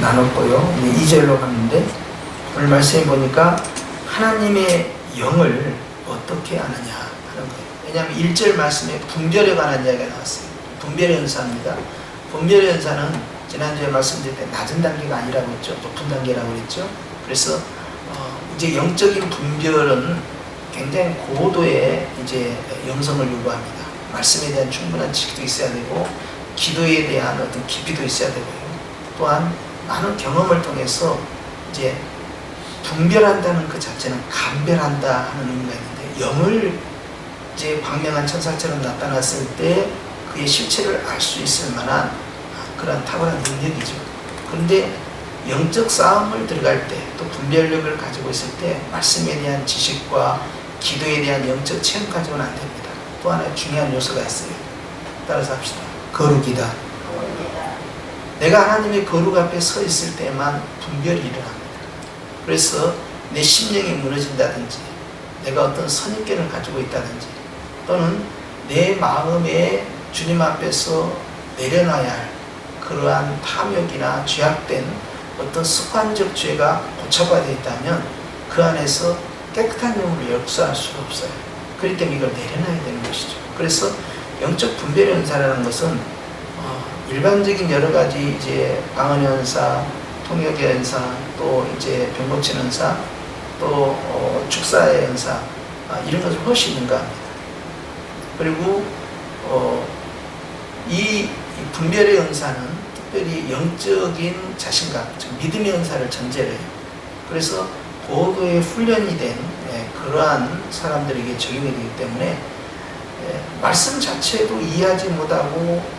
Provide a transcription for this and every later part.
나눴고요. 2절로 갔는데 오늘 말씀해 보니까 하나님의 영을 어떻게 아느냐 하는 거예요. 왜냐하면 1절 말씀에 분별에 관한 이야기가 나왔어요. 분별의 은사입니다. 분별의 은사는 지난주에 말씀드릴 때 낮은 단계가 아니라고 했죠. 높은 단계라고 했죠. 그래서 이제 영적인 분별은 굉장히 고도의 이제 영성을 요구합니다. 말씀에 대한 충분한 지식도 있어야 되고 기도에 대한 어떤 깊이도 있어야 되고요. 또한 많은 경험을 통해서 이제 분별한다는 그 자체는 감별한다 하는 의미가 있는데, 영을 이제 광명한 천사처럼 나타났을 때 그의 실체를 알 수 있을 만한 그런 탁월한 능력이죠. 그런데 영적 싸움을 들어갈 때, 또 분별력을 가지고 있을 때 말씀에 대한 지식과 기도에 대한 영적 체험 가지고는 안 됩니다. 또 하나 중요한 요소가 있어요. 따라서 합시다. 거룩이다. 내가 하나님의 거룩 앞에 서 있을 때만 분별이 일어납니다. 그래서 내 심령이 무너진다든지, 내가 어떤 선입견을 가지고 있다든지, 또는 내 마음에 주님 앞에서 내려놔야 할 그러한 탐욕이나 죄악된 어떤 습관적 죄가 고쳐봐야 있다면 그 안에서 깨끗한 영으로 역사할 수가 없어요. 그렇기 때문에 이걸 내려놔야 되는 것이죠. 그래서 영적 분별의 은사라는 것은 일반적인 여러 가지 이제 방언의 은사, 통역의 은사, 또 이제 병 고치는 은사, 또 축사의 은사, 이런 것을 훨씬 능가합니다. 그리고 이 분별의 은사는 특별히 영적인 자신감, 즉 믿음의 은사를 전제로 해요. 그래서 고도의 훈련이 된 그러한 사람들에게 적용이 되기 때문에 말씀 자체도 이해하지 못하고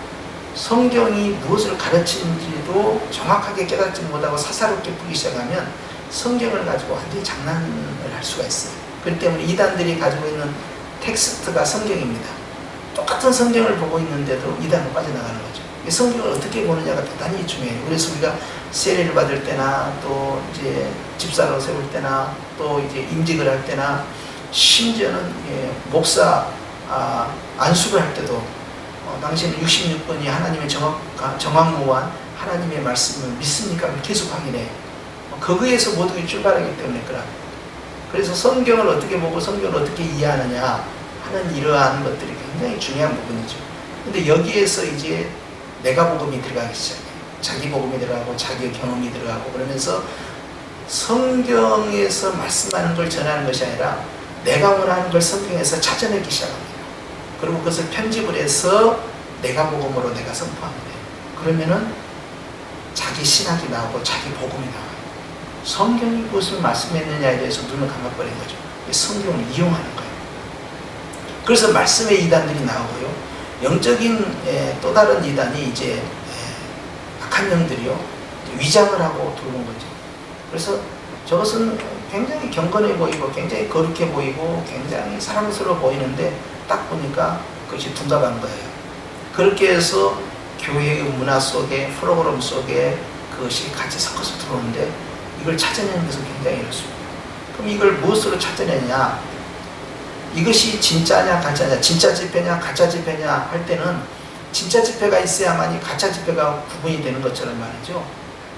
성경이 무엇을 가르치는지도 정확하게 깨닫지 못하고 사사롭게 풀기 시작하면 성경을 가지고 완전히 장난을 할 수가 있어요. 그렇기 때문에 이단들이 가지고 있는 텍스트가 성경입니다. 똑같은 성경을 보고 있는데도 이단으로 빠져나가는 거죠. 성경을 어떻게 보느냐가 대단히 중요해요. 그래서 우리가 세례를 받을 때나, 또 이제 집사로 세울 때나, 또 이제 임직을 할 때나, 심지어는 목사 안수를 할 때도 당신은 66번이 하나님의 정확무한 하나님의 말씀을 믿습니까? 계속 확인해요. 거기에서 모든 게 출발하기 때문에 그래서 성경을 어떻게 보고 성경을 어떻게 이해하느냐 하는 이러한 것들이 굉장히 중요한 부분이죠. 근데 여기에서 이제 내가 복음이 들어가기 시작해요. 자기 복음이 들어가고 자기 경험이 들어가고, 그러면서 성경에서 말씀하는 걸 전하는 것이 아니라 내가 원하는 걸 성경에서 찾아내기 시작합니다. 그리고 그것을 편집을 해서 내가 복음으로 내가 선포합니다. 그러면은 자기 신학이 나오고 자기 복음이 나와요. 성경이 무엇을 말씀했느냐에 대해서 눈을 감아버린 거죠. 성경을 이용하는 거예요. 그래서 말씀의 이단들이 나오고요. 영적인 또 다른 이단이 이제 악한 영들이요, 위장을 하고 들어온 거죠. 그래서 저것은 굉장히 경건해 보이고 굉장히 거룩해 보이고 굉장히 사랑스러워 보이는데 딱 보니까 그것이 둔갑한 거예요. 그렇게 해서 교회의 문화 속에, 프로그램 속에 그것이 같이 섞어서 들어오는데 이걸 찾아내는 것은 굉장히 어렵습니다. 그럼 이걸 무엇으로 찾아내냐? 이것이 진짜냐 가짜냐, 진짜 집회냐 가짜 집회냐 할 때는 진짜 집회가 있어야만이 가짜 집회가 구분이 되는 것처럼 말이죠.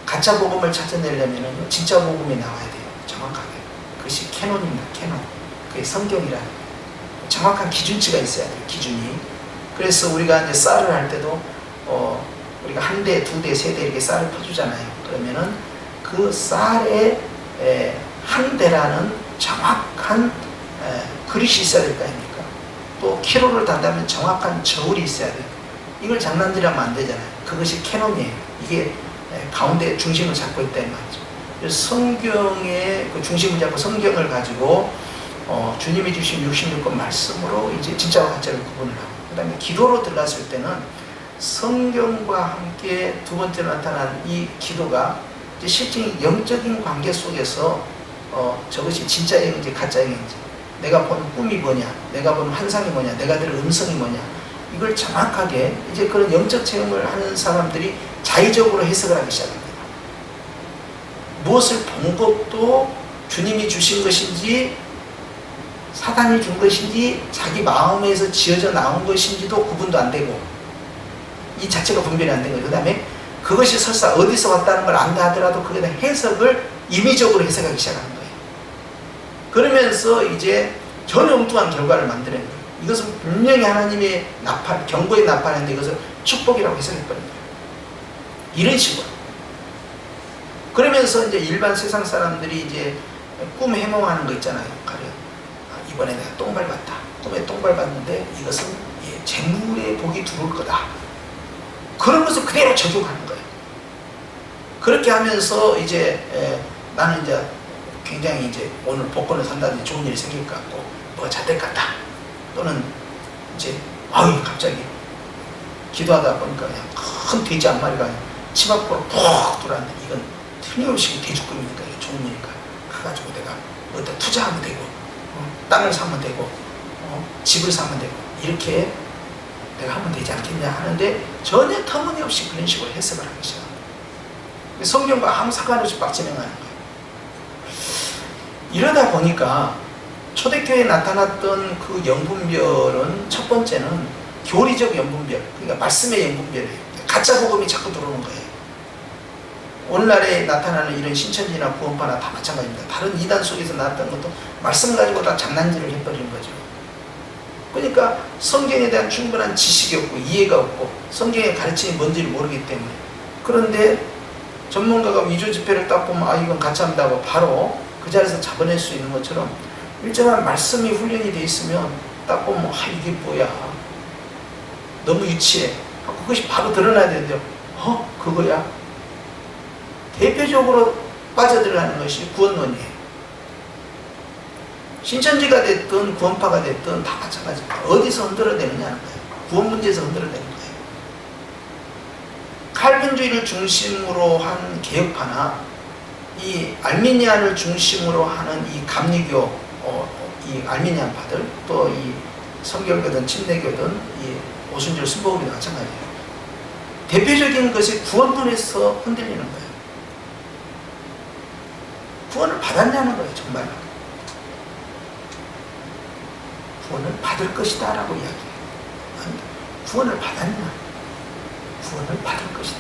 가짜 복음을 찾아내려면 진짜 복음이 나와야 돼요. 정확하게. 그것이 캐논입니다. 캐논. 그게 성경이라는 정확한 기준치가 있어야 돼요. 기준이. 그래서 우리가 이제 쌀을 할 때도 우리가 한 대, 두 대, 세 대 이렇게 쌀을 퍼주잖아요. 그러면은 그 쌀에 한 대라는 정확한 그릇이 있어야 될 거 아닙니까? 또 키로를 단다면 정확한 저울이 있어야 돼요. 이걸 장난질하면 안 되잖아요. 그것이 캐논이에요. 이게 가운데 중심을 잡고 있다 이 말이죠. 그래서 성경의 그 중심을 잡고 성경을 가지고 주님이 주신 66권 말씀으로 이제 진짜와 가짜를 구분을 하고, 그 다음에 기도로 들어갔을 때는 성경과 함께 두 번째로 나타난 이 기도가 이제 실제 영적인 관계 속에서 저것이 진짜 영인지 가짜 영인지, 내가 본 꿈이 뭐냐, 내가 본 환상이 뭐냐, 내가 들은 음성이 뭐냐, 이걸 정확하게 이제 그런 영적 체험을 하는 사람들이 자의적으로 해석을 하기 시작합니다. 무엇을 본 것도 주님이 주신 것인지 사단이 준 것인지 자기 마음에서 지어져 나온 것인지도 구분도 안 되고, 이 자체가 분별이 안 된 거예요. 그 다음에 그것이 설사 어디서 왔다는 걸 안다 하더라도 그에 대한 해석을 임의적으로 해석하기 시작하는 거예요. 그러면서 이제 전혀 엉뚱한 결과를 만드는 거예요. 이것은 분명히 하나님의 나팔, 경고의 나팔인데 이것을 축복이라고 해석해버린 거예요. 이런 식으로. 그러면서 이제 일반 세상 사람들이 이제 꿈 해몽하는 거 있잖아요. 가령 이번에 내가 똥 밟았다. 꿈에 똥 밟았는데 이것은 재물의 복이 들어올 거다. 그런 것을 그대로 적용하는 거예요. 그렇게 하면서 이제 나는 이제 굉장히 이제 오늘 복권을 산다든지 좋은 일이 생길 것 같고 뭐가 잘 될 것 같다. 또는 이제 갑자기 기도하다 보니까 그냥 큰 돼지 한 마리가 집 앞으로 푹 들어왔는데 이건 틀림없이 돼지꿈이니까 좋은 일이니까 그래가지고 내가 어디다 투자하면 되고 땅을 사면 되고 집을 사면 되고 이렇게 내가 하면 되지 않겠냐 하는데 전혀 터무니없이 그런 식으로 해석을 하기 시작합니다. 성경과 아무 상관없이 막 진행하는 거예요. 이러다 보니까 초대교회에 나타났던 그 영분별은 첫 번째는 교리적 영분별, 그러니까 말씀의 영분별이에요. 가짜 복음이 자꾸 들어오는 거예요. 오늘날에 나타나는 이런 신천지나 구원파나 다 마찬가지입니다. 다른 이단 속에서 나왔던 것도 말씀 가지고 다 장난질을 해버리는 거죠. 그러니까 성경에 대한 충분한 지식이 없고 이해가 없고 성경의 가르침이 뭔지를 모르기 때문에, 그런데 전문가가 위조 지폐를 딱 보면 이건 가짜입니다 하고 바로 그 자리에서 잡아낼 수 있는 것처럼 일정한 말씀이 훈련이 돼 있으면 딱 보면 이게 뭐야, 너무 유치해, 그것이 바로 드러나야 되는데 그거야. 대표적으로 빠져들어가는 것이 구원론이에요. 신천지가 됐든 구원파가 됐든 다 마찬가지입니다. 어디서 흔들어대느냐는 거예요. 구원 문제에서 흔들어대는 거예요. 칼빈주의를 중심으로 한 개혁파나 이 알미니안을 중심으로 하는 이 감리교, 이 알미니안파들, 또 이 성결교든 침례교든 이 오순절 순복음이도 마찬가지예요. 대표적인 것이 구원론에서 흔들리는 거예요. 구원을 받았냐는 거예요. 정말 구원을 받을 것이다 라고 이야기해요. 구원을 받았냐? 구원을 받을 것이다.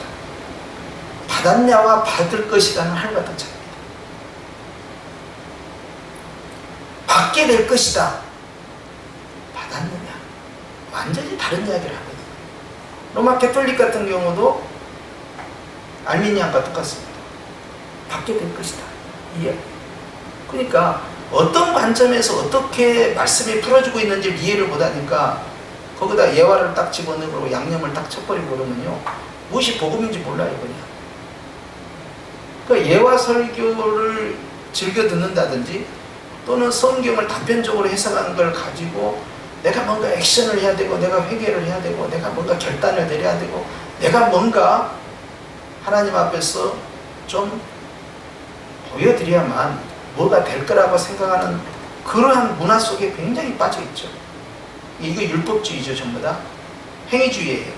받았냐와 받을 것이다는 하늘과 땅 차이입니다. 받게 될 것이다. 받았느냐? 완전히 다른 이야기를 하거든요. 로마 캐톨릭 같은 경우도 알미니안과 똑같습니다. 받게 될 것이다. 이해. 그러니까 어떤 관점에서 어떻게 말씀이 풀어지고 있는지 이해를 못하니까 거기다 예화를 딱 집어넣고 양념을 딱 쳐버리고 그러면요, 무엇이 복음인지 몰라요. 그냥 그 예화 설교를 즐겨 듣는다든지 또는 성경을 단편적으로 해석하는 걸 가지고 내가 뭔가 액션을 해야 되고 내가 회개를 해야 되고 내가 뭔가 결단을 내려야 되고 내가 뭔가 하나님 앞에서 좀 보여드려야만 뭐가 될 거라고 생각하는 그러한 문화 속에 굉장히 빠져있죠. 이거 율법주의죠. 전부 다 행위주의예요.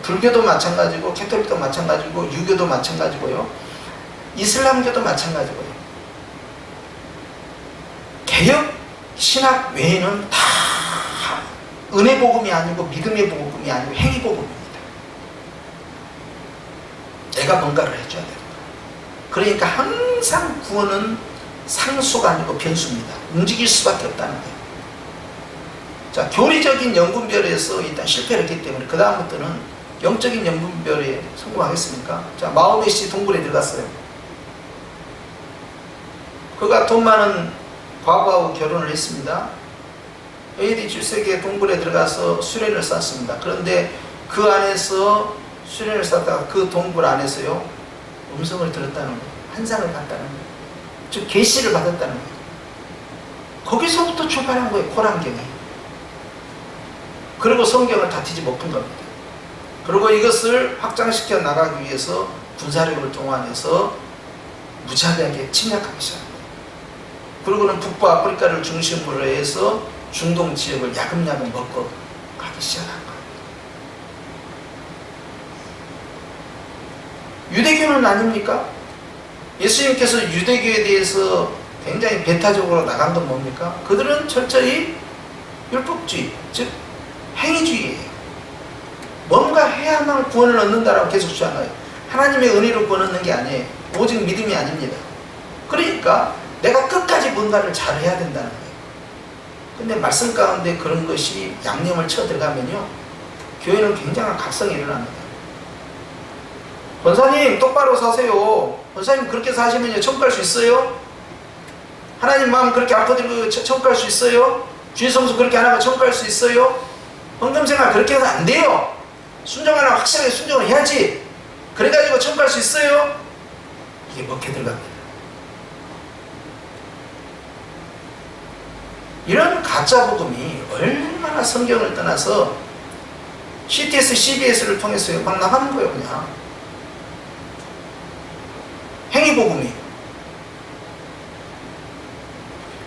불교도 마찬가지고 캐톨릭도 마찬가지고 유교도 마찬가지고요, 이슬람교도 마찬가지고요. 개혁 신학 외에는 다 은혜 복음이 아니고 믿음의 복음이 아니고 행위 복음입니다. 내가 뭔가를 해줘야 돼요. 그러니까 항상 구원은 상수가 아니고 변수입니다. 움직일 수밖에 없다는 거예요. 자, 교리적인 영분별에서 일단 실패를 했기 때문에 그 다음부터는 영적인 영분별에 성공하겠습니까? 자, 마호메 씨 동굴에 들어갔어요. 그가 돈 많은 과부하고 결혼을 했습니다. AD 7세기에 동굴에 들어가서 수련을 쌓습니다. 그런데 그 안에서 수련을 쌓다가 그 동굴 안에서요, 음성을 들었다는 거예요. 환상을 봤다는 거예요. 즉 계시를 받았다는 거예요. 거기서부터 출발한 거예요. 코란경이. 그리고 성경을 다 뒤집어엎은 겁니다. 그리고 이것을 확장시켜 나가기 위해서 군사력을 동원해서 무자비하게 침략하기 시작합니다. 그리고는 북부 아프리카를 중심으로 해서 중동 지역을 야금야금 먹고 가기 시작한 거예요. 유대교는 아닙니까? 예수님께서 유대교에 대해서 굉장히 배타적으로 나간 건 뭡니까? 그들은 철저히 율법주의, 즉 행위주의예요. 뭔가 해야만 구원을 얻는다라고 계속 주장해요. 하나님의 은혜로 구원하는 게 아니에요. 오직 믿음이 아닙니다. 그러니까 내가 끝까지 뭔가를 잘해야 된다는 거예요. 근데 말씀 가운데 그런 것이 양념을 쳐 들어가면요, 교회는 굉장한 각성이 일어납니다. 권사님 똑바로 사세요. 권사님 그렇게 사시면요 천국 갈 수 있어요? 하나님 마음 그렇게 아파드리고 천국 갈 수 있어요? 주일 성수 그렇게 안 하면 천국 갈 수 있어요? 헌금생활 그렇게 해서 안 돼요. 순종하려면 확실하게 순종을 해야지. 그래가지고 천국 갈 수 있어요? 이게 먹혀 들어갑니다. 이런 가짜 복음이 얼마나 성경을 떠나서 CTS, CBS를 통해서 막 나가는 거예요. 그냥 행위복음이.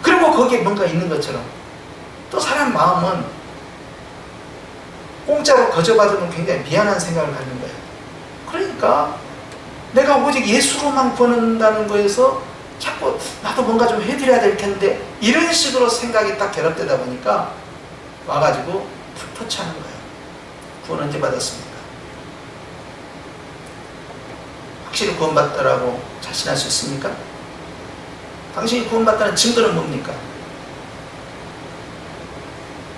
그리고 거기에 뭔가 있는 것처럼 또 사람 마음은 공짜로 거저받으면 굉장히 미안한 생각을 갖는 거예요. 그러니까 내가 오직 예수로만 구원한다는 거에서 자꾸 나도 뭔가 좀 해드려야 될 텐데, 이런 식으로 생각이 딱 결합되다 보니까 와가지고 풋풋하는 거예요. 구원 언제 받았습니까? 확실히 구원받더라고 자신할 수 있습니까? 당신이 구원받다는 증거는 뭡니까?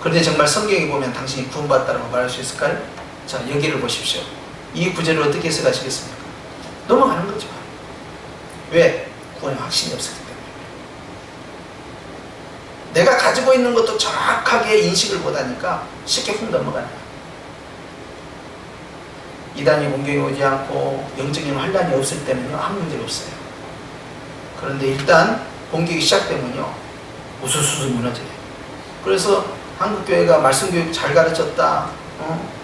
그런데 정말 성경에 보면 당신이 구원받다라고 말할 수 있을까요? 자, 여기를 보십시오. 이 구절을 어떻게 해석하시겠습니까? 넘어가는 거죠. 왜? 구원의 확신이 없었기 때문에. 내가 가지고 있는 것도 정확하게 인식을 못하니까 쉽게 훅 넘어가는 거예요. 이단이 공격이 오지 않고 영적인 환란이 없을 때는요 아무 문제가 없어요. 그런데 일단 공격이 시작되면요 우수수수 무너져요. 그래서 한국교회가 말씀교육 잘 가르쳤다,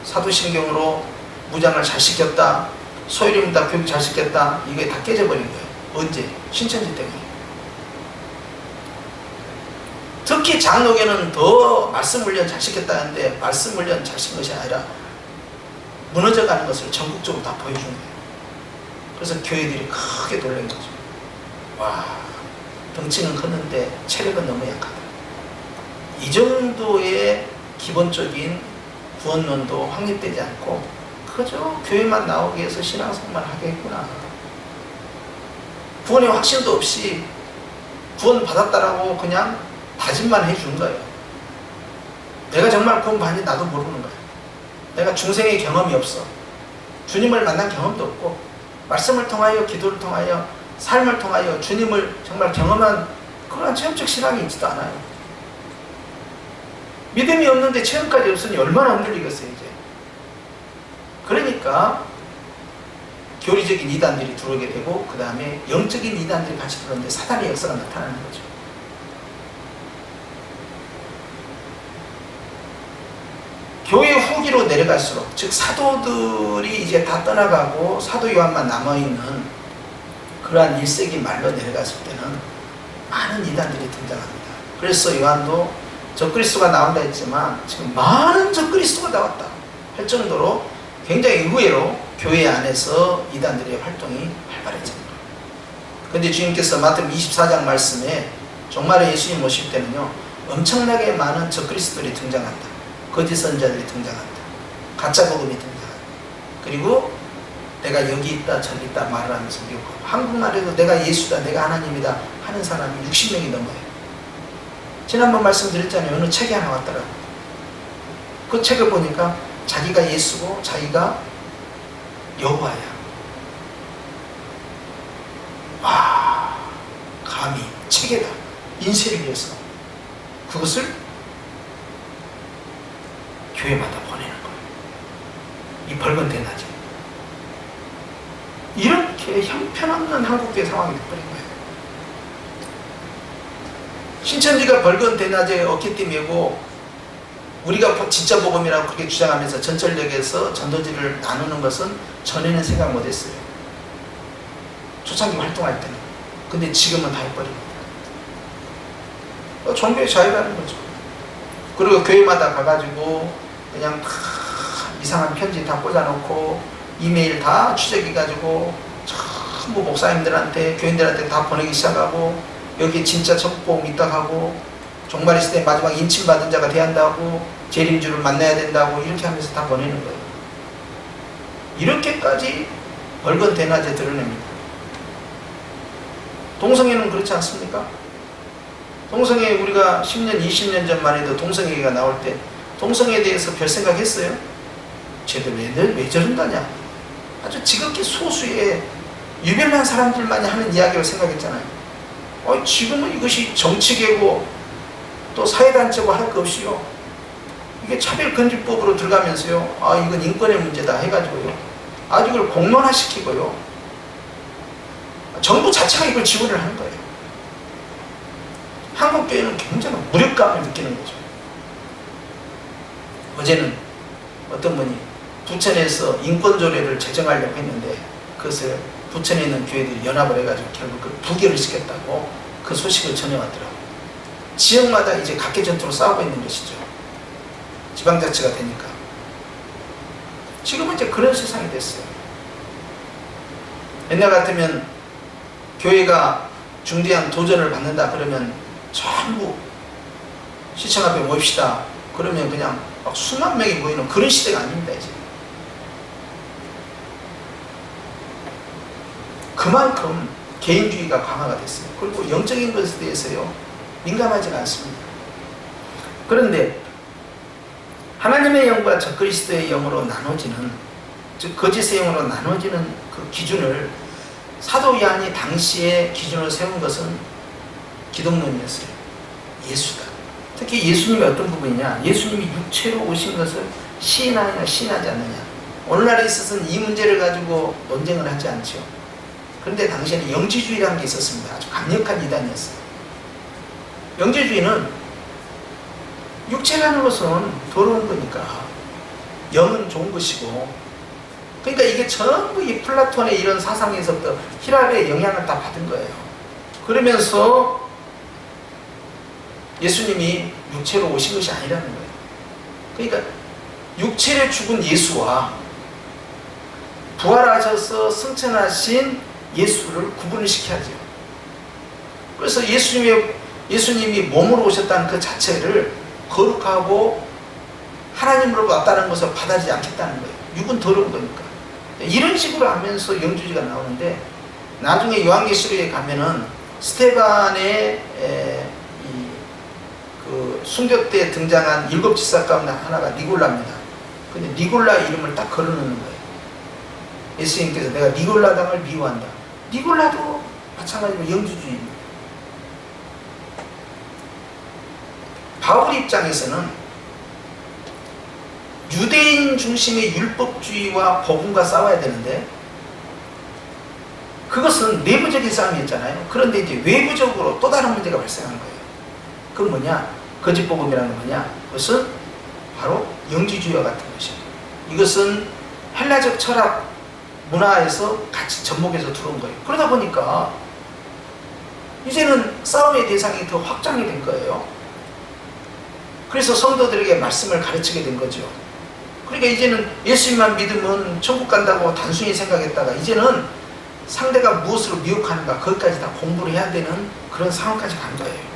사도신경으로 무장을 잘 시켰다, 소유림다 교육 잘 시켰다, 이게 다 깨져버린 거예요. 언제? 신천지 때문에. 특히 장로교는 더 말씀 훈련 잘 시켰다는데 말씀 훈련 잘 시킨 것이 아니라 무너져가는 것을 전국적으로 다 보여준 거예요. 그래서 교회들이 크게 놀란 거죠. 와, 덩치는 컸는데 체력은 너무 약하다. 이 정도의 기본적인 구원론도 확립되지 않고 그저 교회만 나오기 위해서 신앙생활만 하겠구나. 구원의 확신도 없이 구원 받았다라고 그냥 다짐만 해준 거예요. 내가 정말 구원 받는지 나도 모르는 거예요. 내가 중생의 경험이 없어. 주님을 만난 경험도 없고 말씀을 통하여 기도를 통하여 삶을 통하여 주님을 정말 경험한 그런 체험적 신앙이 있지도 않아요. 믿음이 없는데 체험까지 없으니 얼마나 흔들리겠어요 이제. 그러니까 교리적인 이단들이 들어오게 되고 그 다음에 영적인 이단들이 같이 들어오는데 사단의 역사가 나타나는 거죠. 교회 후기로 내려갈수록, 즉 사도들이 이제 다 떠나가고 사도 요한만 남아있는 그러한 1세기 말로 내려갔을 때는 많은 이단들이 등장합니다. 그래서 요한도 적그리스도가 나온다 했지만 지금 많은 적그리스도가 나왔다 할 정도로 굉장히 의외로 교회 안에서 이단들의 활동이 활발해집니다. 그런데 주님께서 마태복음 24장 말씀에 종말에 예수님 오실 때는요 엄청나게 많은 적그리스도들이 등장한다. 거짓 선자들이 등장한다. 가짜 복음이 등장한다. 그리고 내가 여기 있다 저기 있다 말을 하면서 미혹하고, 한국말에도 내가 예수다 내가 하나님이다 하는 사람이 60명이 넘어요. 지난번 말씀드렸잖아요. 어느 책이 하나 왔더라고요. 그 책을 보니까 자기가 예수고 자기가 여호와야. 와, 감히 책에다 인쇄를 해서 그것을 교회마다 보내는 거예요. 이 벌건 대낮에. 이렇게 형편없는 한국교회 상황이 돼버린 거예요. 신천지가 벌건 대낮에 어깨띠 메고 우리가 진짜 복음이라고 그렇게 주장하면서 전철역에서 전도지를 나누는 것은 전에는 생각 못했어요. 초창기 활동할 때는. 근데 지금은 다 해버립니다. 종교의 자유라는 거죠. 그리고 교회마다 가가지고 그냥 다 이상한 편지 다 꽂아놓고 이메일 다 추적해가지고 전부 목사님들한테 교인들한테 다 보내기 시작하고, 여기 진짜 천국복음 있다고 하고 종말의 시대 마지막 인침받은 자가 대한다고 재림주를 만나야 된다고 이렇게 하면서 다 보내는 거예요. 이렇게까지 벌건 대낮에 드러냅니다. 동성애는 그렇지 않습니까? 동성애 우리가 10년, 20년 전만 해도 동성애가 나올 때 동성애에 대해서 별 생각했어요? 쟤들 왜 저런다냐? 아주 지극히 소수의 유별난 사람들만이 하는 이야기를 생각했잖아요. 지금은 이것이 정치계고 또 사회단체고 할 것 없이요. 이게 차별금지법으로 들어가면서요. 이건 인권의 문제다 해가지고요. 아주 이걸 공론화시키고요. 정부 자체가 이걸 지원을 하는 거예요. 한국교회는 굉장히 무력감을 느끼는 거죠. 어제는 어떤 분이 부천에서 인권조례를 제정하려고 했는데 그것을 부천에 있는 교회들이 연합을 해가지고 결국 그 부결을 시켰다고 그 소식을 전해왔더라고요. 지역마다 이제 각계전투로 싸우고 있는 것이죠. 지방자치가 되니까. 지금은 이제 그런 세상이 됐어요. 옛날 같으면 교회가 중대한 도전을 받는다 그러면 전부 시청 앞에 모입시다. 그러면 그냥 막 수만 명이 모이는 그런 시대가 아닙니다, 이제. 그만큼 개인주의가 강화가 됐어요. 그리고 영적인 것에 대해서요, 민감하지가 않습니다. 그런데 하나님의 영과 적그리스도의 영으로 나눠지는, 즉 거짓의 영으로 나눠지는 그 기준을 사도 요한이 당시에 기준으로 세운 것은 기독론이었어요. 예수다. 특히 예수님이 어떤 부분이냐, 예수님이 육체로 오신 것을 시인하느냐 시인하지 않느냐. 오늘날에 있어서는 이 문제를 가지고 논쟁을 하지 않죠. 그런데 당시에는 영지주의라는 게 있었습니다. 아주 강력한 이단이었어요. 영지주의는 육체라는 것은 더러운 거니까 영은 좋은 것이고, 그러니까 이게 전부 이 플라톤의 이런 사상에서부터 히랍의 영향을 다 받은 거예요. 그러면서 예수님이 육체로 오신 것이 아니라는 거예요. 그러니까 육체를 죽은 예수와 부활하셔서 승천하신 예수를 구분을 시켜야죠. 그래서 예수님이 몸으로 오셨다는 그 자체를 거룩하고 하나님으로 왔다는 것을 받아들이지 않겠다는 거예요. 육은 더러운 거니까. 이런 식으로 하면서 영주주의가 나오는데, 나중에 요한계시록에 가면은 스테반의 그 순교 때 등장한 7 지사 가운데 하나가 니골라입니다. 근데 니골라 이름을 딱 걸어놓는 거예요. 예수님께서 내가 니골라 당을 미워한다. 니골라도 마찬가지로 영주주의입니다. 바울 입장에서는 유대인 중심의 율법주의와 복음과 싸워야 되는데, 그것은 내부적인 싸움이었잖아요. 그런데 이제 외부적으로 또 다른 문제가 발생한 거예요. 그건 뭐냐? 거짓복음이라는 건 뭐냐? 그것은 바로 영지주의와 같은 것입니다. 이것은 헬라적 철학 문화에서 같이 접목해서 들어온 거예요. 그러다 보니까 이제는 싸움의 대상이 더 확장이 된 거예요. 그래서 성도들에게 말씀을 가르치게 된 거죠. 그러니까 이제는 예수님만 믿으면 천국 간다고 단순히 생각했다가 이제는 상대가 무엇으로 미혹하는가 거기까지 다 공부를 해야 되는 그런 상황까지 간 거예요.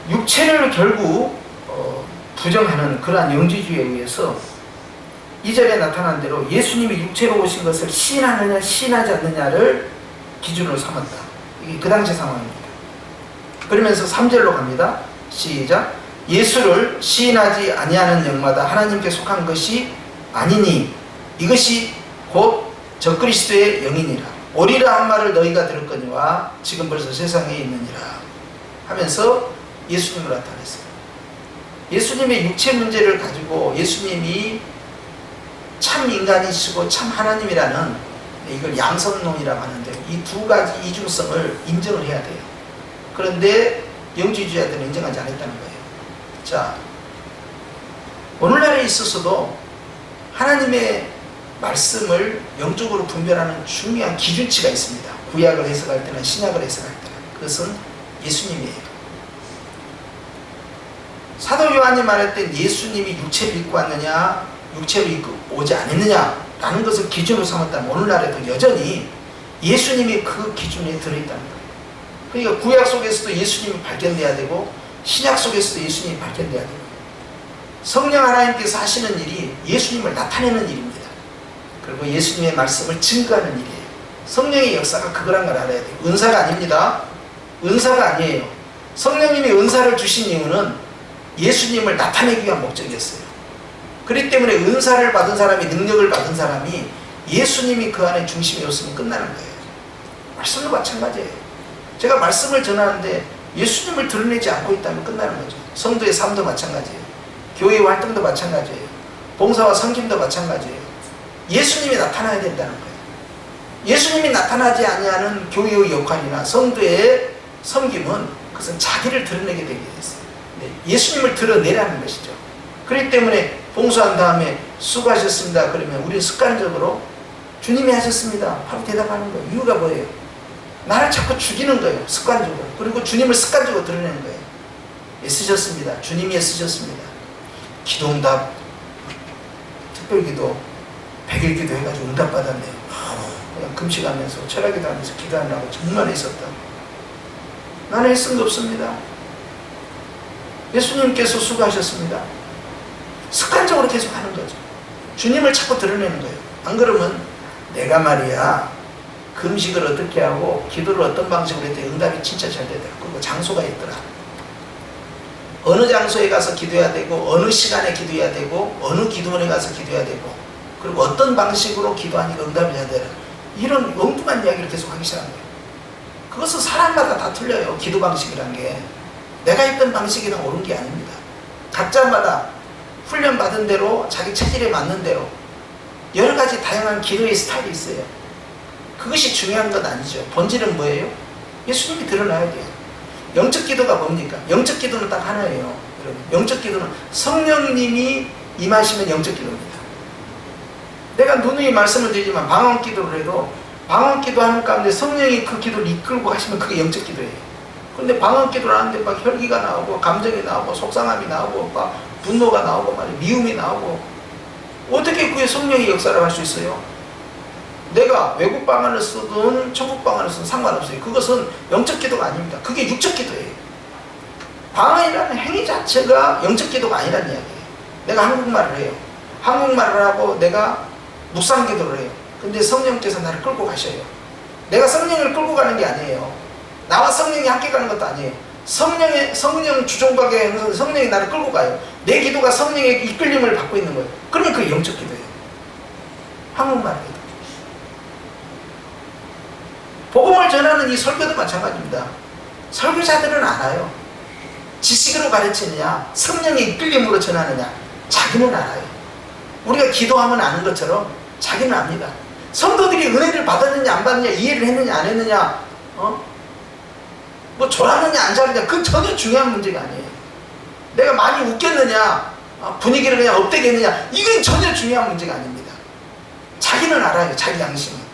육체를 결국 부정하는 그러한 영지주의에 의해서 2절에 나타난 대로 예수님이 육체로 오신 것을 시인하느냐 시인하지 않느냐를 기준으로 삼았다. 이게 그 당시 상황입니다. 그러면서 3절로 갑니다. 시작. 예수를 시인하지 아니하는 영마다 하나님께 속한 것이 아니니 이것이 곧 적그리스도의 영이니라. 오리라 한 말을 너희가 들었거니와 지금 벌써 세상에 있느니라 하면서 예수님을 나타냈어요. 예수님의 육체 문제를 가지고 예수님이 참 인간이시고 참 하나님이라는, 이걸 양성론이라고 하는데 이 두 가지 이중성을 인정을 해야 돼요. 그런데 영지주의자들은 인정하지 않았다는 거예요. 자, 오늘날에 있어서도 하나님의 말씀을 영적으로 분별하는 중요한 기준치가 있습니다. 구약을 해석할 때나 신약을 해석할 때나. 그것은 예수님이에요. 사도 요한이 말할 때 예수님이 육체를 입고 왔느냐 육체로 입고 오지 않았느냐 라는 것을 기준으로 삼았다면 오늘날에도 여전히 예수님이 그 기준에 들어있다는 거예요. 그러니까 구약 속에서도 예수님이 발견돼야 되고 신약 속에서도 예수님이 발견돼야 되고, 성령 하나님께서 하시는 일이 예수님을 나타내는 일입니다. 그리고 예수님의 말씀을 증거하는 일이에요. 성령의 역사가 그거란 걸 알아야 돼요. 은사가 아닙니다. 은사가 아니에요. 성령님이 은사를 주신 이유는 예수님을 나타내기 위한 목적이었어요. 그렇기 때문에 은사를 받은 사람이, 능력을 받은 사람이 예수님이 그 안에 중심이었으면 끝나는 거예요. 말씀도 마찬가지예요. 제가 말씀을 전하는데 예수님을 드러내지 않고 있다면 끝나는 거죠. 성도의 삶도 마찬가지예요. 교회 활동도 마찬가지예요. 봉사와 섬김도 마찬가지예요. 예수님이 나타나야 된다는 거예요. 예수님이 나타나지 아니하는 교회의 역할이나 성도의 섬김은 그것은 자기를 드러내게 되게 됐어요. 예수님을 드러내라는 것이죠. 그렇기 때문에 봉사한 다음에 수고하셨습니다 그러면 우리는 습관적으로 주님이 하셨습니다 하고 대답하는 거예요. 이유가 뭐예요? 나를 자꾸 죽이는 거예요. 습관적으로. 그리고 주님을 습관적으로 드러내는 거예요. 애쓰셨습니다. 주님이 애쓰셨습니다. 기도응답, 특별기도 100일 기도 해가지고 응답받았네요. 그냥 금식하면서 철학기도 하면서 기도하려고 정말 애썼다. 나는 애쓴 거 없습니다. 예수님께서 수고하셨습니다. 습관적으로 계속 하는 거죠. 주님을 자꾸 드러내는 거예요. 안 그러면 내가 말이야 금식을 어떻게 하고 기도를 어떤 방식으로 했더니 응답이 진짜 잘 되더라. 그리고 장소가 있더라. 어느 장소에 가서 기도해야 되고 어느 시간에 기도해야 되고 어느 기도원에 가서 기도해야 되고 그리고 어떤 방식으로 기도하니까 응답이 잘 되라. 이런 엉뚱한 이야기를 계속 하기 시작한 거예요. 그것은 사람마다 다 틀려요. 기도 방식이란 게 내가 했던 방식이랑 옳은 게 아닙니다. 각자마다 훈련받은 대로 자기 체질에 맞는 대로 여러 가지 다양한 기도의 스타일이 있어요. 그것이 중요한 건 아니죠. 본질은 뭐예요? 예수님이 드러나야 돼요. 영적 기도가 뭡니까? 영적 기도는 딱 하나예요. 여러분, 영적 기도는 성령님이 임하시면 영적 기도입니다. 내가 누누이 말씀을 드리지만 방언 기도를 해도 방언 기도하는 가운데 성령이 그 기도를 이끌고 하시면 그게 영적 기도예요. 근데 방언 기도를 하는데 막 혈기가 나오고 감정이 나오고 속상함이 나오고 막 분노가 나오고 말이야 미움이 나오고 어떻게 그게 성령의 역사를 할 수 있어요? 내가 외국 방언을 쓰든 천국 방언을 쓰든 상관없어요. 그것은 영적 기도가 아닙니다. 그게 육적 기도예요. 방언이라는 행위 자체가 영적 기도가 아니라는 이야기예요. 내가 한국말을 해요. 한국말을 하고 내가 묵상 기도를 해요. 근데 성령께서 나를 끌고 가셔요. 내가 성령을 끌고 가는 게 아니에요. 나와 성령이 함께 가는 것도 아니에요. 성령 주종박에 성령이 나를 끌고 가요. 내 기도가 성령의 이끌림을 받고 있는 거예요. 그러면 그게 영적 기도예요. 한국말 기도. 복음을 전하는 이 설교도 마찬가지입니다. 설교자들은 알아요. 지식으로 가르치느냐 성령의 이끌림으로 전하느냐 자기는 알아요. 우리가 기도하면 아는 것처럼 자기는 압니다. 성도들이 은혜를 받았느냐 안 받느냐 이해를 했느냐 안 했느냐 뭐 졸았느냐 안 잘했느냐 그건 전혀 중요한 문제가 아니에요. 내가 많이 웃겼느냐 분위기를 그냥 업되게 했느냐 이건 전혀 중요한 문제가 아닙니다. 자기는 알아요. 자기 양심은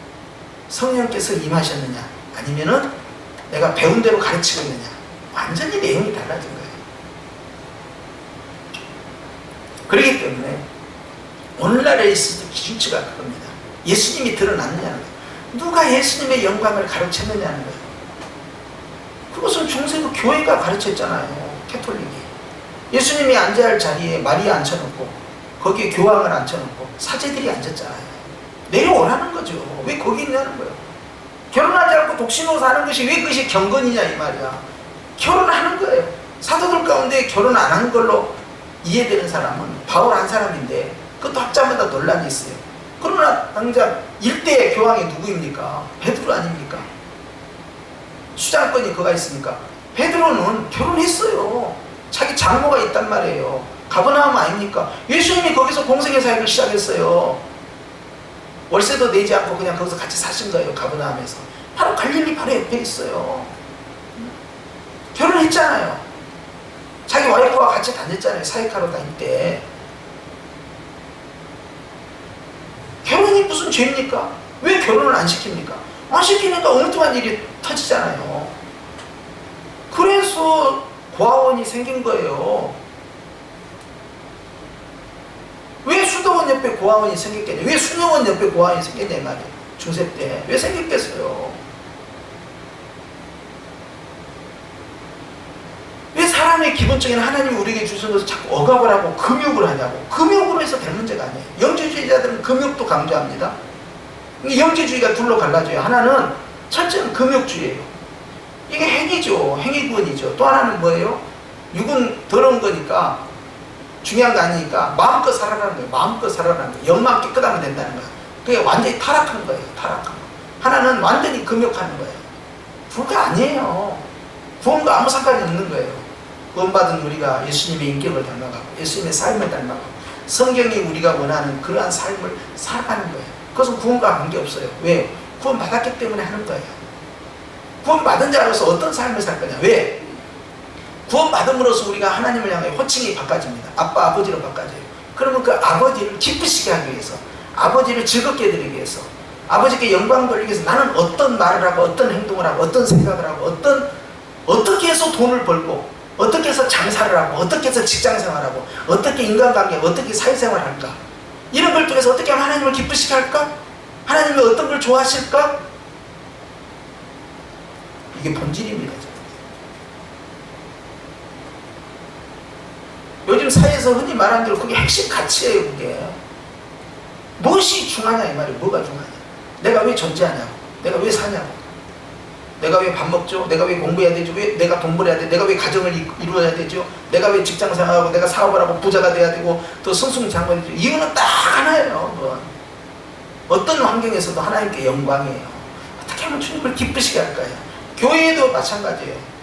성령께서 임하셨느냐 아니면은 내가 배운 대로 가르치고 있느냐 완전히 내용이 달라진 거예요. 그렇기 때문에 오늘날에 있어도 기준치가 그겁니다. 예수님이 드러났느냐는 거예요. 누가 예수님의 영광을 가르쳤느냐는 거예요. 그것은 중세도 교회가 가르쳤잖아요. 캐톨릭이. 예수님이 앉아야 할 자리에 마리아 앉혀놓고 거기에 교황을 앉혀놓고 사제들이 앉았잖아요. 내려오라는 거죠. 왜 거기 있냐는 거예요. 결혼하지 않고 독신으로 사는 것이 왜 그것이 경건이냐 이 말이야. 결혼하는 거예요. 사도들 가운데 결혼 안 한 걸로 이해되는 사람은 바울 한 사람인데 그것도 학자마다 논란이 있어요. 그러나 당장 일대 교황이 누구입니까? 베드로 아닙니까? 수장권이 그가 있으니까 베드로는 결혼했어요. 자기 장모가 있단 말이에요. 가버나움 아닙니까? 예수님이 거기서 공생의 사역을 시작했어요. 월세도 내지 않고 그냥 거기서 같이 사신 거예요. 가버나움에서. 바로 갈릴리 바로 옆에 있어요. 결혼했잖아요. 자기 와이프와 같이 다녔잖아요. 사역하러 다닐 때. 결혼이 무슨 죄입니까? 왜 결혼을 안 시킵니까? 안 시키니까 엉뚱한 일이 터지잖아요. 그래서 고아원이 생긴 거예요. 왜 수도원 옆에 고아원이 생겼겠냐? 왜 수녀원 옆에 고아원이 생겼냐 말이에요. 중세 때. 왜 생겼겠어요? 왜 사람이 사람의 기본적인 하나님이 우리에게 주신 것을 자꾸 억압을 하고 금욕을 하냐고. 금욕으로 해서 될 문제가 아니에요. 영지주의자들은 금욕도 강조합니다. 영지주의가 둘로 갈라져요. 하나는 첫째는 금욕주의예요. 이게 행위죠. 행위구원이죠. 또 하나는 뭐예요? 육은 더러운 거니까 중요한 거 아니니까 마음껏 살아라는 거예요. 마음껏 살아라는 거예요. 영만 깨끗하면 된다는 거예요. 그게 완전히 타락한 거예요. 타락한 거. 하나는 완전히 금욕하는 거예요. 둘 다 아니에요. 구원과 아무 상관이 없는 거예요. 구원받은 우리가 예수님의 인격을 닮아가고 예수님의 삶을 닮아가고 성경이 우리가 원하는 그러한 삶을 살아가는 거예요. 그것은 구원과 관계없어요. 왜요? 구원받았기 때문에 하는 거예요. 구원받은 자로서 어떤 삶을 살 거냐? 왜? 구원받음으로써 우리가 하나님을 향해 호칭이 바꿔집니다. 아빠, 아버지로 바꿔져요. 그러면 그 아버지를 기쁘시게 하기 위해서, 아버지를 즐겁게 해드리기 위해서, 아버지께 영광 돌리기 위해서 나는 어떤 말을 하고 어떤 행동을 하고 어떤 생각을 하고 어떻게 해서 돈을 벌고 어떻게 해서 장사를 하고 어떻게 해서 직장생활하고 어떻게 인간관계 어떻게 사회생활을 할까, 이런 걸 통해서 어떻게 하면 하나님을 기쁘시게 할까, 하나님이 어떤 걸 좋아하실까, 이게 본질입니다. 요즘 사회에서 흔히 말하는 대로 그게 핵심 가치예요. 그게 무엇이 중요하냐 이 말이에요. 뭐가 중요하냐, 내가 왜 존재하냐고, 내가 왜 사냐고, 내가 왜 밥 먹죠? 내가 왜 공부해야 되죠? 왜 내가 돈 벌어야 돼? 내가 왜 가정을 이루어야 되죠? 내가 왜 직장 생활하고 내가 사업을 하고 부자가 돼야 되고 또 승승장구해야 되죠? 이유는 딱 하나예요. 뭐. 어떤 환경에서도 하나님께 영광이에요. 어떻게 하면 주님을 기쁘시게 할까요? 교회도 마찬가지예요.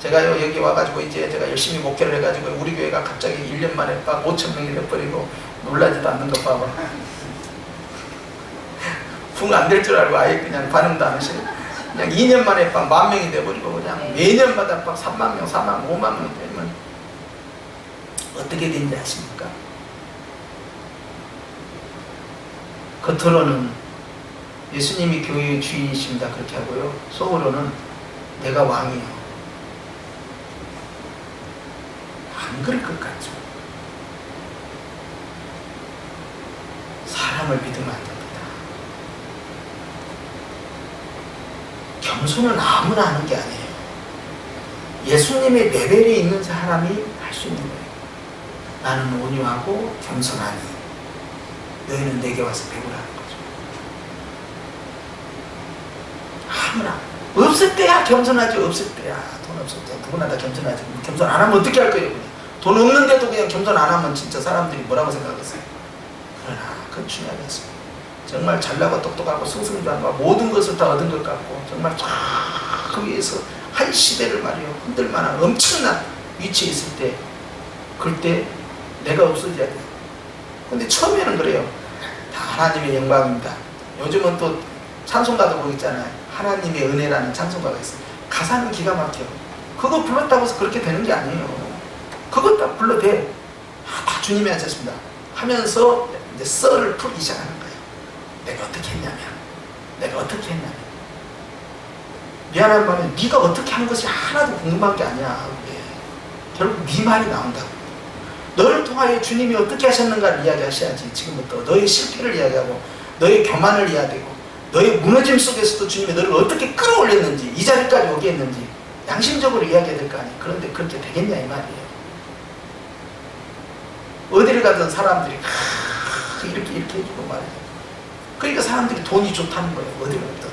제가 여기 와가지고 이제 제가 열심히 목회를 해가지고 우리 교회가 갑자기 1년 만에 막 5,000명이 돼버리고 놀라지도 않는 것 봐봐. 붕 안 될 줄 알고 아예 그냥 반응도 안 하시고 그냥 2년 만에 막 10,000명이 돼버리고 그냥 매년마다 막 3만 명, 4만, 5만 명 되면 어떻게 되는지 아십니까? 겉으로는 예수님이 교회의 주인이십니다 그렇게 하고요, 속으로는 내가 왕이에요. 안 그럴 것 같죠. 사람을 믿으면 안 됩니다. 겸손은 아무나 하는 게 아니에요. 예수님의 레벨에 있는 사람이 할 수 있는 거예요. 나는 온유하고 겸손하니 너희는 내게 와서 배우라는 거죠. 아무나. 없을 때야 겸손하지. 없을 때야. 돈 없을 때 누구나 다 겸손하지. 겸손 안 하면 어떻게 할 거예요? 그냥. 돈 없는데도 그냥 겸손 안 하면 진짜 사람들이 뭐라고 생각하겠어요? 그러나 그건 중요하지 않습니다. 정말 잘나고 똑똑하고 승승장구하고 모든 것을 다 얻은 것 같고 정말 쫙 위에서 한 시대를 말이에요 흔들만한 엄청난 위치에 있을 때, 그때 내가 없어져야 돼요. 근데 처음에는 그래요. 다 하나님의 영광입니다. 요즘은 또 찬송가도 보고 있잖아요. 하나님의 은혜라는 찬송가가 있어요. 가사는 기가 막혀. 그거 불렀다고 해서 그렇게 되는 게 아니에요. 그것 다 불러도 돼. 다 주님이 하셨습니다 하면서 이제 썰을 풀기 시작하는 거예요. 내가 어떻게 했냐면 미안한 말은 네가 어떻게 한 것이 하나도 궁금한 게 아니야. 그게. 결국 네 말이 나온다고. 너를 통하여 주님이 어떻게 하셨는가를 이야기하셔야지. 지금부터 너의 실패를 이야기하고 너의 교만을 이야기하고 너의 무너짐 속에서도 주님이 너를 어떻게 끌어올렸는지, 이 자리까지 오게 했는지 양심적으로 이야기해야 될 거 아니에요. 그런데 그렇게 되겠냐 이 말이에요. 어디를 가든 사람들이 이렇게 해주고 말이죠. 그러니까 사람들이 돈이 좋다는 거예요. 어디를 가든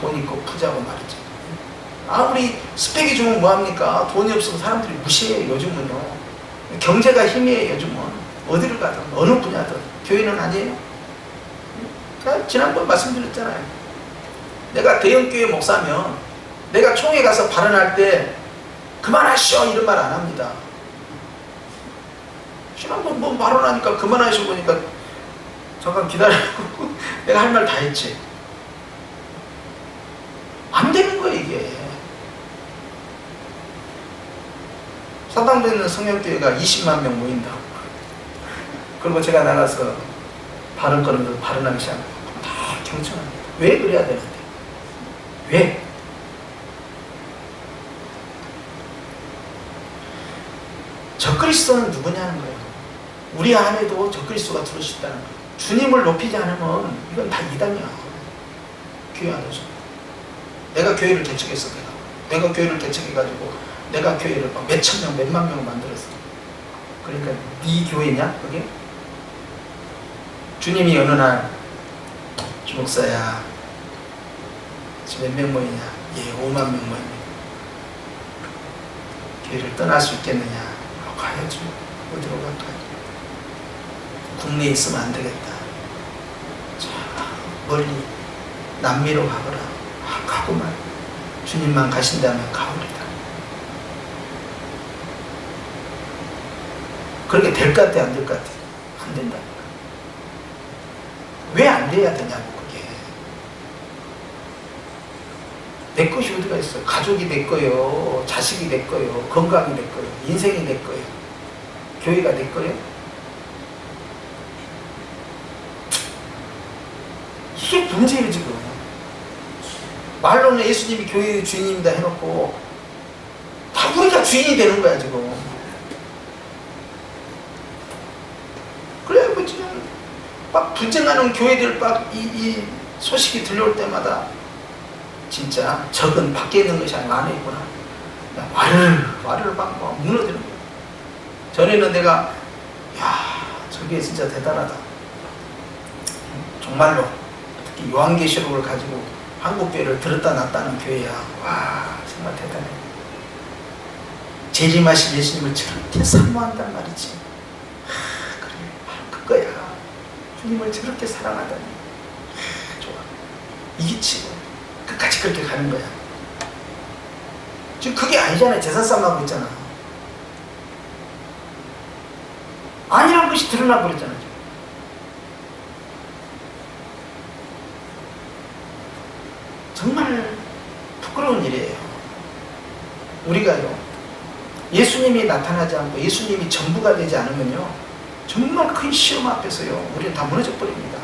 돈 있고 부자고 말이죠. 아무리 스펙이 좋으면 뭐합니까? 돈이 없으면 사람들이 무시해요. 요즘은요. 경제가 힘이에요. 요즘은 어디를 가든 어느 분야든. 교회는 아니에요. 지난번 말씀드렸잖아요. 내가 대형교회 목사면 내가 총회 가서 발언할 때 그만하시오 이런 말 안 합니다. 지난번 뭐 발언하니까 그만하시오 보니까 잠깐 기다리고 내가 할 말 다 했지. 안 되는 거예요 이게. 사당도에 있는 성령교회가 20만 명 모인다. 그리고 제가 나가서 발언 거는 발언하기 시작합니다. 다 경청합니다. 왜 그래야 되는데? 왜? 적그리스도는 누구냐는 거예요. 우리 안에도 적그리스도가 들어올 수 있다는 거예요. 주님을 높이지 않으면 이건 다 이단이야. 교회 안에서. 내가 교회를 개척했어. 내가 교회를 개척해가지고 내가 교회를 막 몇천 명, 몇만 명 만들었어. 그러니까 네 교회냐 그게? 주님이 어느 날 주목사야 지금 몇 명 모이냐? 예, 5만 명 모입니다. 교회를 떠날 수 있겠느냐? 가야죠. 어디로 갈까? 국내에 있으면 안 되겠다. 자, 멀리 남미로 가거라. 가고만 주님만 가신다면 가오리다. 그렇게 될 것 같아, 안 될 것 같아? 안 된다니까. 왜 안 돼야 되냐고, 그게. 내 것이 어디가 있어요? 가족이 내 거요, 자식이 내 거요, 건강이 내 거요, 인생이 내 거요, 교회가 내 거요. 이게 문제예요, 지금. 말로는 예수님이 교회의 주인입니다 해놓고 다 우리가 주인이 되는 거야, 지금. 그래, 뭐 지금 막 분쟁하는 교회들 막 이 소식이 들려올 때마다 진짜 적은 밖에 있는 것이 아니라 안에 있구나. 와르르 막 무너지는 거야. 전에는 내가, 야, 저게 진짜 대단하다. 정말로 특히 요한계시록을 가지고 한국교회를 들었다 놨다는 교회야. 와, 정말 대단해. 재림하신 예수님을 저렇게 사모한단 말이지. 그래, 그거야. 주님을 저렇게 사랑하다니. 좋아. 이게 지금 끝까지 그렇게 가는 거야. 지금 그게 아니잖아요. 제사싸움하고 있잖아. 아니란 것이 드러나 버렸잖아요. 정말 부끄러운 일이에요. 우리가요, 예수님이 나타나지 않고 예수님이 전부가 되지 않으면요, 정말 큰 시험 앞에서요, 우리는 다 무너져 버립니다.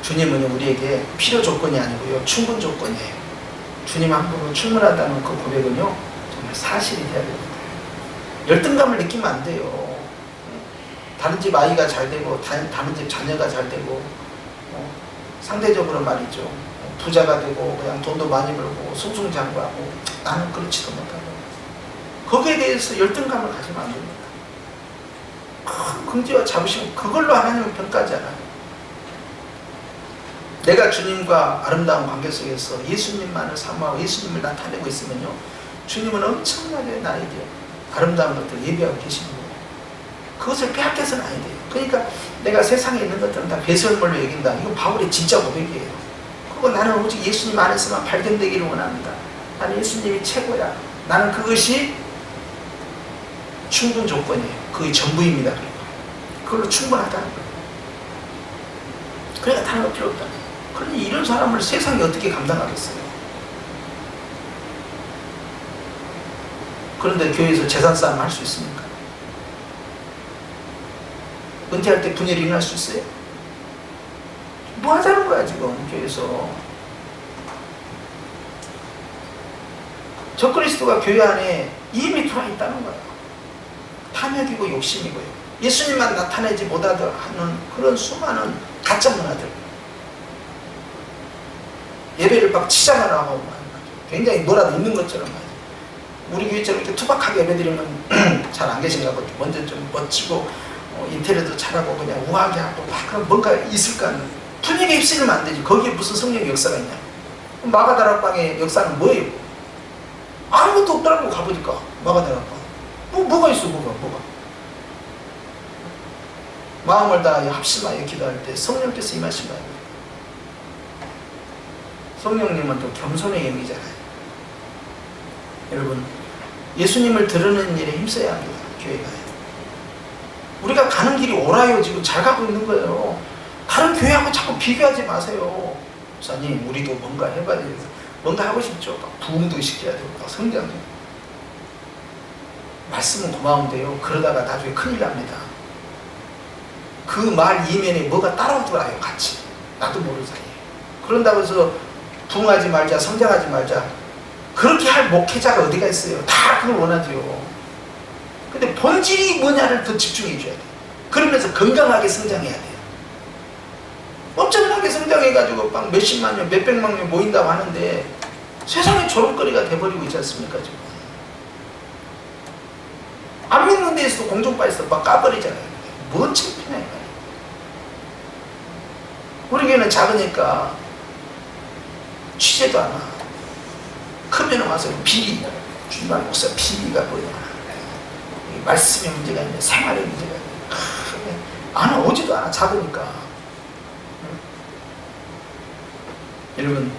주님은 우리에게 필요 조건이 아니고요, 충분 조건이에요. 주님 한 분으로 충분하다는 그 고백은요, 정말 사실이 돼야 됩니다. 열등감을 느끼면 안 돼요. 다른 집 아이가 잘 되고 다른 집 자녀가 잘 되고 상대적으로 말이죠, 부자가 되고 그냥 돈도 많이 벌고 승승장구하고 나는 그렇지도 못하고, 거기에 대해서 열등감을 가지면 안 됩니다. 큰 긍지와 자부심, 그걸로 하나님은 평가하지 않아요. 내가 주님과 아름다운 관계 속에서 예수님만을 사모하고 예수님을 나타내고 있으면요, 주님은 엄청나게 나에게 아름다운 것들을 예비하고 계시는 거예요. 그것을 빼앗겨서는 아니 돼요. 그러니까 내가 세상에 있는 것들은 다 배설물로 여긴다. 이건 바울의 진짜 고백이에요. 그거 나는 오직 예수님 안에서만 발견되기를 원합니다. 나는 예수님이 최고야. 나는 그것이 충분 조건이에요. 그게 전부입니다. 그걸로 충분하다는 거예요. 그러니까 다른 거 필요 없다. 그러니 이런 사람을 세상이 어떻게 감당하겠어요? 그런데 교회에서 재산 싸움 할 수 있습니까? 은퇴할 때 분열이 일어날 수 있어요? 뭐 하자는 거야 지금 교회에서. 적그리스도가 교회 안에 이미 들어와 있다는 거야. 탐욕이고 욕심이고요, 예수님만 나타내지 못하도록 하는 그런 수많은 가짜 문화들, 예배를 막 치장을 하고 굉장히 놀아도 있는 것처럼 말이야. 우리 교회처럼 이렇게 투박하게 예배드리면 잘 안 계신가 보죠. 먼저 좀 멋지고 인테리어도 잘하고 그냥 우아하게 하고 막 그런 뭔가 있을 거 아니에요. 분위기에 휩쓸리면 안 되지. 거기에 무슨 성령의 역사가 있냐. 마가다락방의 역사는 뭐예요? 아무것도 없더라고. 가보니까 마가다락방 뭐가 있어. 뭐가 마음을 다하여 합심하여 기도할 때 성령께서 임하신 거예요. 성령님은 또 겸손의 영이잖아요. 여러분, 예수님을 드러내는 일에 힘써야 합니다. 교회가요. 우리가 가는 길이 옳아요. 지금 잘 가고 있는 거예요. 다른 교회하고 자꾸 비교하지 마세요. 목사님, 우리도 뭔가 해봐야 되겠어. 뭔가 하고 싶죠. 부흥도 시켜야 되고 성장도. 말씀은 고마운데요, 그러다가 나중에 큰일 납니다. 그 말 이면에 뭐가 따라오더라요. 같이 나도 모르는 사이에. 그런다고 해서 부흥하지 말자, 성장하지 말자, 그렇게 할 목회자가 어디가 있어요? 다 그걸 원하죠. 근데 본질이 뭐냐를 더 집중해 줘야 돼요. 그러면서 건강하게 성장해야 돼요. 엄청나게 성장해가지고 막 몇십만 명, 몇백만 명 모인다고 하는데 세상에 조롱거리가 돼버리고 있지 않습니까? 지금. 안 믿는 데에서도 공중파에서 막 까버리잖아요. 뭔 창피냐 이거야. 우리 교회는 작으니까 취재도 안 와. 크면 와서 비리, 주님한 목사 비리가 뭐냐. 말씀의 문제가 있냐, 생활의 문제가 있냐. 안 와, 오지도 않아, 작으니까. 응? 여러분,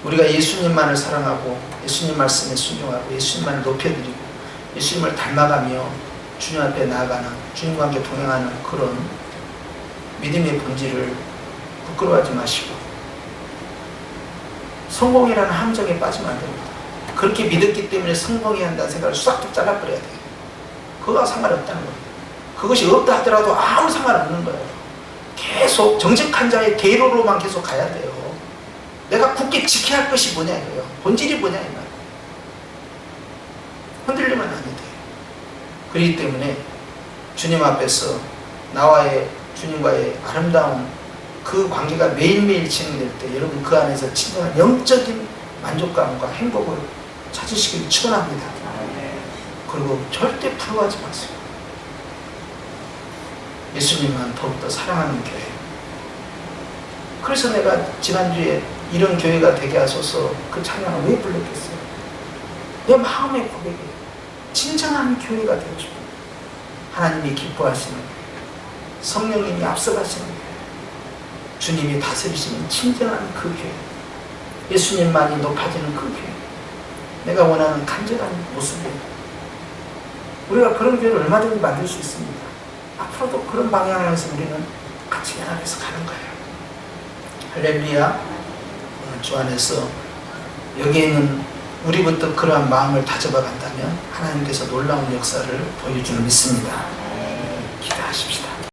우리가 예수님만을 사랑하고 예수님 말씀에 순종하고 예수님만을 높여드리고 예수님을 닮아가며 주님 앞에 나아가는, 주님과 함께 동행하는 그런 믿음의 본질을 부끄러워하지 마시고 성공이라는 함정에 빠지면 안 됩니다. 그렇게 믿었기 때문에 성공해야 한다는 생각을 싹둑 잘라버려야 돼요. 그거와 상관없다는 겁니다. 그것이 없다 하더라도 아무 상관없는 거예요. 계속 정직한 자의 계로로만 계속 가야 돼요. 내가 굳게 지켜야 할 것이 뭐냐 이거예요. 본질이 뭐냐 이 말이에요. 흔들리면 안 돼요. 그렇기 때문에 주님 앞에서 나와의 주님과의 아름다운 그 관계가 매일매일 진행될 때 여러분 그 안에서 진정한 영적인 만족감과 행복을 찾으시길 축원합니다. 그리고 절대 부러워하지 마세요. 예수님만 더욱더 사랑하는 교회. 그래서 내가 지난주에 이런 교회가 되게 하소서 그 찬양을 왜 불렀겠어요? 내 마음의 고백이에요. 진정한 교회가 되고 싶어요. 하나님이 기뻐하시는, 성령님이 앞서가시는 교회, 주님이 다스리시는 진정한 그 교회, 예수님만이 높아지는 그 교회, 내가 원하는 간절한 모습이에요. 우리가 그런 교회를 얼마든지 만들 수 있습니다. 앞으로도 그런 방향에서 우리는 같이 연합해서 가는 거예요. 할렐루야. 오늘 주 안에서 여기에 있는 우리부터 그러한 마음을 다져봐 간다면 하나님께서 놀라운 역사를 보여줄 믿습니다. 기대하십시다.